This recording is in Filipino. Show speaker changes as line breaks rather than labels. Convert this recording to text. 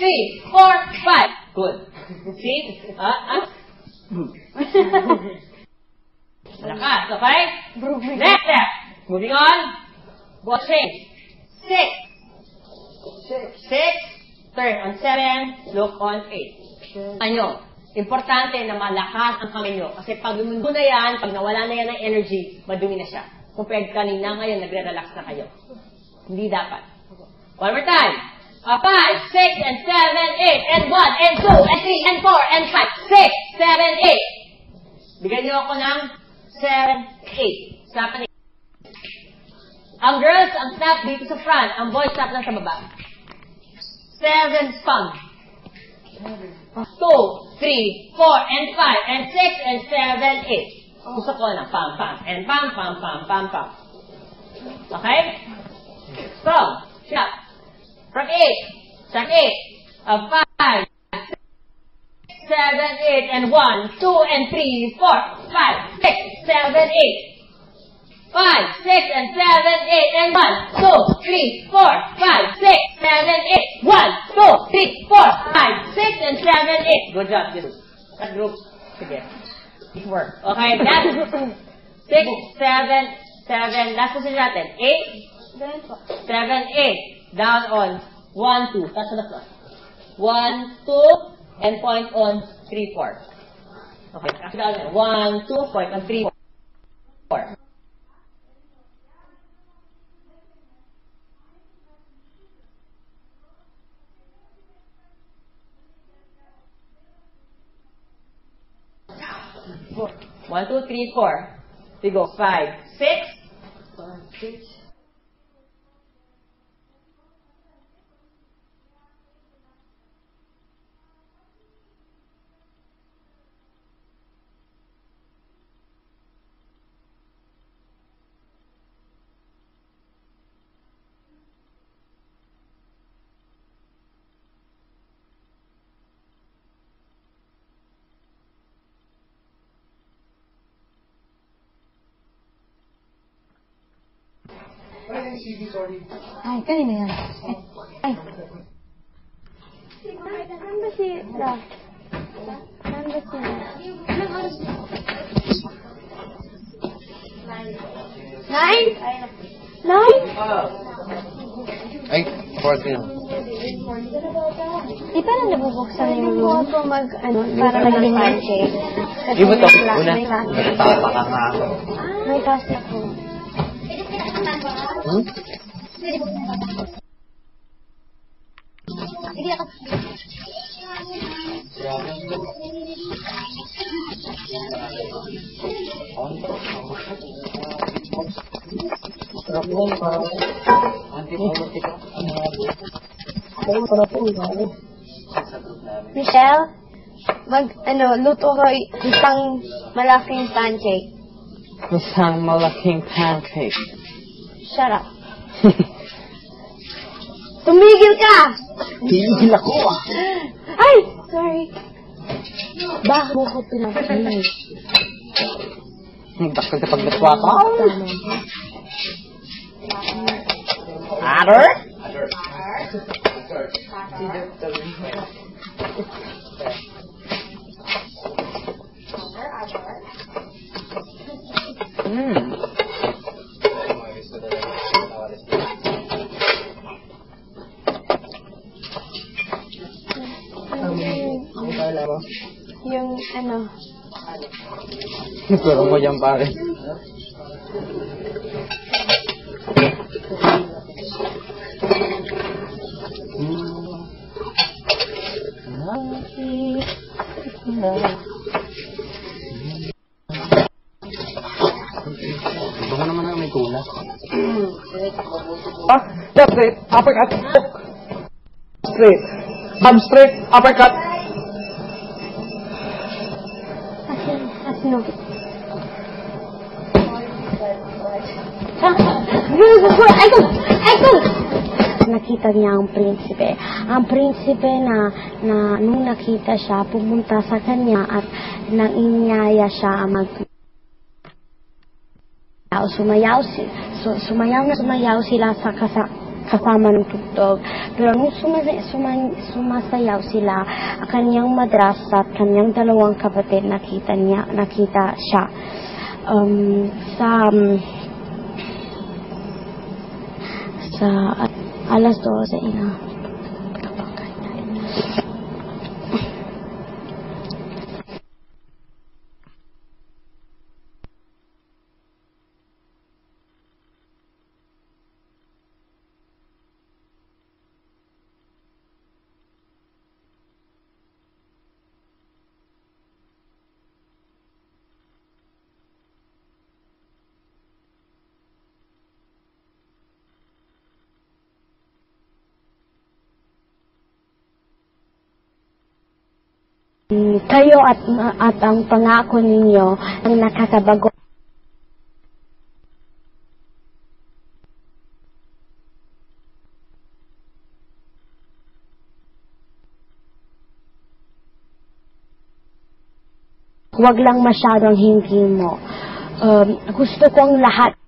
3, 4, 5. Good. See? Malakas, okay? Next step. Moving on. Watching. 6. Turn on 7. Look on 8. Ano? Importante na malakas ang kamay nyo. Kasi pag lumundo na yan, pag nawala na yan ng energy, madumi na siya. Compared kanina ngayon, nagre-relax na kayo. Hindi dapat. One more time. 5, 6, and 7, 8, and 1, and 2, and 3, and 4, and 5, 6, 7, 8. Bigyan nyo ako ng 7, 8. Snap na 8. Ang girls, ang snap dito sa front. Ang boys, snap lang sa baba. 7, pump. 2, 3, 4, and 5, and 6, and 7, 8. Gusto ko na. Pam, pam. And pam, pam, pam, pam, pam. Okay? So, snap. From 8. Start 8. 5, 6, 7, 8, and 1, 2, and 3, 4, 5, 6, 7, 8. 5, 6, and 7, 8, and 1, 2, 3, 4, 5, 6, 7, 8. 1, 2, 3, 4, 5, 6, and 7, 8. Good job, this that group. Sige. It work. Okay, that's 6, 7, 7. Last position natin. 8, 7, 8. Down on 1, 2. Touch on the floor. 1, 2, and point on 3, 4. Okay, down there. 1, 2, point on 3, 4. One, two, three, four. We go 5, 6. 5, 6.
Ay, kanina yan. Ay. Saan ba si Ra? Saan ba si Ra? Ilang oras na? 9? 9?
Ay, 14.
Di pa na nabubuksan yung room ko para maging pancake.
Di ba ito? Una, nagtataka nga ako.
May taas na po. Michelle, luto ko isang malaking pancake.
Isang malaking pancake.
Shut up. Tumigil ka!
Tigil ako ah.
Ay! Sorry. Bakit mo ko pinapinig?
Bakit ka pagdaswa ka? Adder?
Yung
Pero mo dyan pare. Baka naman na may tula.
Left straight, uppercut, hook. Straight. Arm straight, uppercut.
Asino. Nakita niya ang prinsipe. Ang prinsipe na nung nakita siya, pumunta sa kanya at nanginyaya siya sumayaw sila sa kasama ng tugtog. Pero nung sumasayaw sila, kanyang madrasa at kanyang dalawang kapatid, nakita siya sa alas 12 na. Kayo at ang pangako ninyo ang nakakabago. Huwag lang masyadong hindi mo. Gusto kong lahat